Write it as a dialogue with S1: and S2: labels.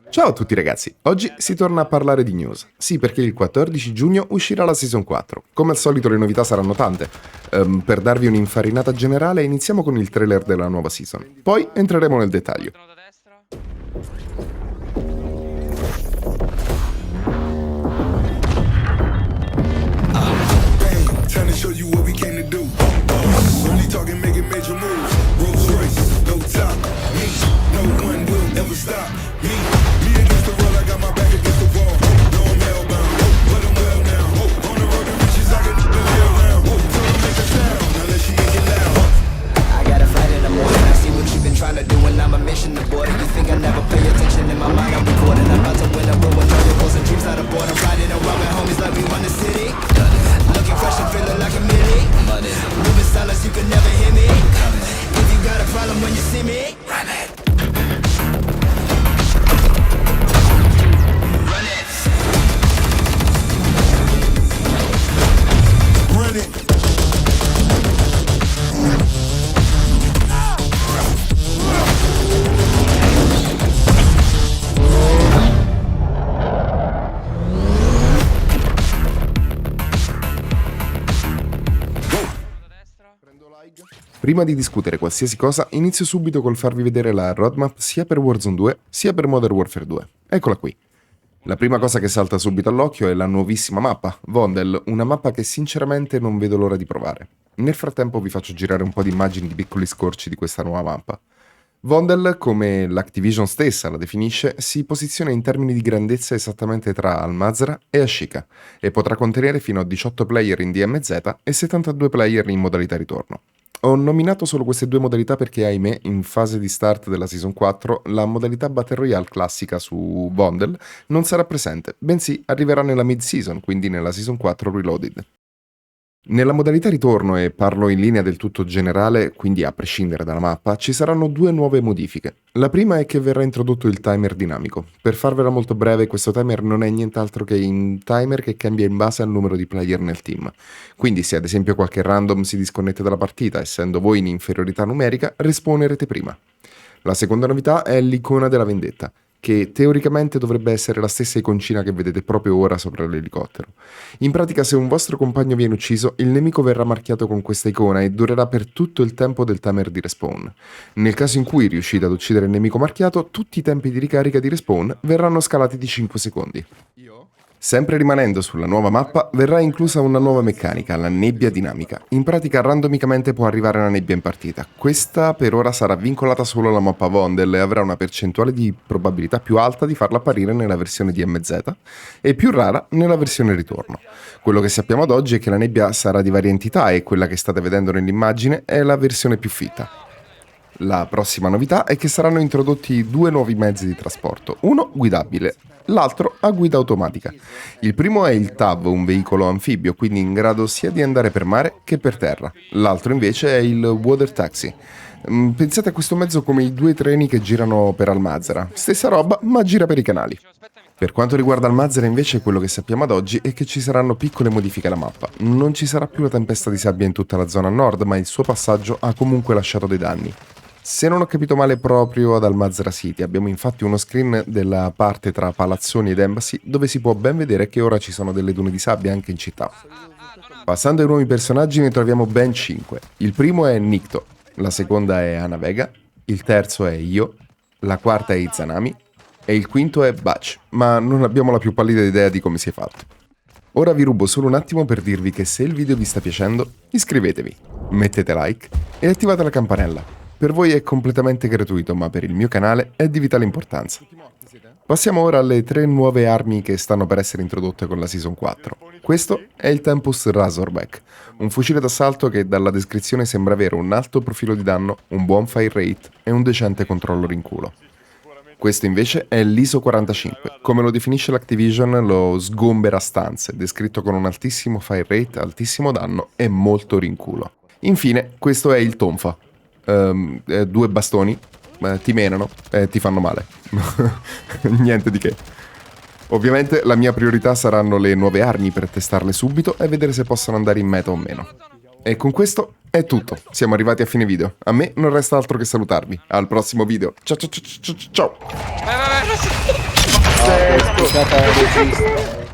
S1: Ciao a tutti ragazzi, oggi si torna a parlare di news. Sì, perché il 14 giugno uscirà la Season 4. Come al solito le novità saranno tante. Per darvi un'infarinata generale iniziamo con il trailer della nuova Season. Poi entreremo nel dettaglio.
S2: Da destra.
S3: Trying to show you what we came to do. Only talking, making major moves. Rolls Royce, no top. Me, no one will ever stop. Me against the world, I got my back against the wall. No, I'm hellbound, but I'm well now. On the road to riches, I can the hell around. Tell them make a sound, now let she ain't get loud.
S4: I got a fight in the morning. I see what you've been trying to do, and I'm a mission aborted. You think I never pay attention? In my mind, I'm recording. I'm about to win a room with other goals and dreams out of board. I'm riding around with homies like we run the city. Looking fresh and feeling like a milli. Moving silence, you can never hear me. If you got a problem when you see me, run it. Run it.
S3: Run it.
S2: Da destra.
S1: Prima di discutere qualsiasi cosa, inizio subito col farvi vedere la roadmap sia per Warzone 2 sia per Modern Warfare 2. Eccola qui. La prima cosa che salta subito all'occhio è la nuovissima mappa, Vondel, una mappa che sinceramente non vedo l'ora di provare. Nel frattempo vi faccio girare un po' di immagini di piccoli scorci di questa nuova mappa. Vondel, come l'Activision stessa la definisce, si posiziona in termini di grandezza esattamente tra Al-Mazrah e Ashika e potrà contenere fino a 18 player in DMZ e 72 player in modalità ritorno. Ho nominato solo queste due modalità perché, ahimè, in fase di start della Season 4, la modalità Battle Royale classica su Vondel non sarà presente, bensì arriverà nella mid-season, quindi nella Season 4 Reloaded. Nella modalità ritorno, e parlo in linea del tutto generale, quindi a prescindere dalla mappa, ci saranno due nuove modifiche. La prima è che verrà introdotto il timer dinamico. Per farvela molto breve, questo timer non è nient'altro che un timer che cambia in base al numero di player nel team. Quindi se ad esempio qualche random si disconnette dalla partita, essendo voi in inferiorità numerica, respawnerete prima. La seconda novità è l'icona della vendetta, che teoricamente dovrebbe essere la stessa iconcina che vedete proprio ora sopra l'elicottero. In pratica, se un vostro compagno viene ucciso, il nemico verrà marchiato con questa icona e durerà per tutto il tempo del timer di respawn. Nel caso in cui riuscite ad uccidere il nemico marchiato, tutti i tempi di ricarica di respawn verranno scalati di 5 secondi. Sempre rimanendo sulla nuova mappa, verrà inclusa una nuova meccanica, la nebbia dinamica. In pratica randomicamente può arrivare una nebbia in partita. Questa per ora sarà vincolata solo alla mappa Vondel e avrà una percentuale di probabilità più alta di farla apparire nella versione DMZ e più rara nella versione ritorno. Quello che sappiamo ad oggi è che la nebbia sarà di varie entità e quella che state vedendo nell'immagine è la versione più fitta. La prossima novità è che saranno introdotti due nuovi mezzi di trasporto, uno guidabile, l'altro a guida automatica. Il primo è il TAV, un veicolo anfibio, quindi in grado sia di andare per mare che per terra. L'altro invece è il Water Taxi. Pensate a questo mezzo come i due treni che girano per Al-Mazrah. Stessa roba, ma gira per i canali. Per quanto riguarda Al-Mazrah invece, quello che sappiamo ad oggi è che ci saranno piccole modifiche alla mappa. Non ci sarà più la tempesta di sabbia in tutta la zona nord, ma il suo passaggio ha comunque lasciato dei danni. Se non ho capito male, proprio ad Al-Mazrah City abbiamo infatti uno screen della parte tra palazzoni ed embassy dove si può ben vedere che ora ci sono delle dune di sabbia anche in città. Passando ai nuovi personaggi ne troviamo ben 5. Il primo è Nikto, la seconda è Ana Vega, il terzo è Io, la quarta è Izanami e il quinto è Butch, ma non abbiamo la più pallida idea di come si è fatto. Ora vi rubo solo un attimo per dirvi che se il video vi sta piacendo, iscrivetevi, mettete like e attivate la campanella. Per voi è completamente gratuito, ma per il mio canale è di vitale importanza. Passiamo ora alle 3 nuove armi che stanno per essere introdotte con la Season 4. Questo è il Tempus Razorback, un fucile d'assalto che dalla descrizione sembra avere un alto profilo di danno, un buon fire rate e un decente controllo rinculo. Questo invece è l'ISO 45, come lo definisce l'Activision lo sgombera stanze, descritto con un altissimo fire rate, altissimo danno e molto rinculo. Infine, questo è il Tonfa. 2 bastoni, ti menano e ti fanno male. Niente di che. Ovviamente la mia priorità saranno le nuove armi per testarle subito e vedere se possono andare in meta o meno. E con questo è tutto, siamo arrivati a fine video. A me non resta altro che salutarvi. Al prossimo video. Ciao ciao ciao ciao ciao.
S2: Vai. Pazzesco!
S5: Scusate, regista.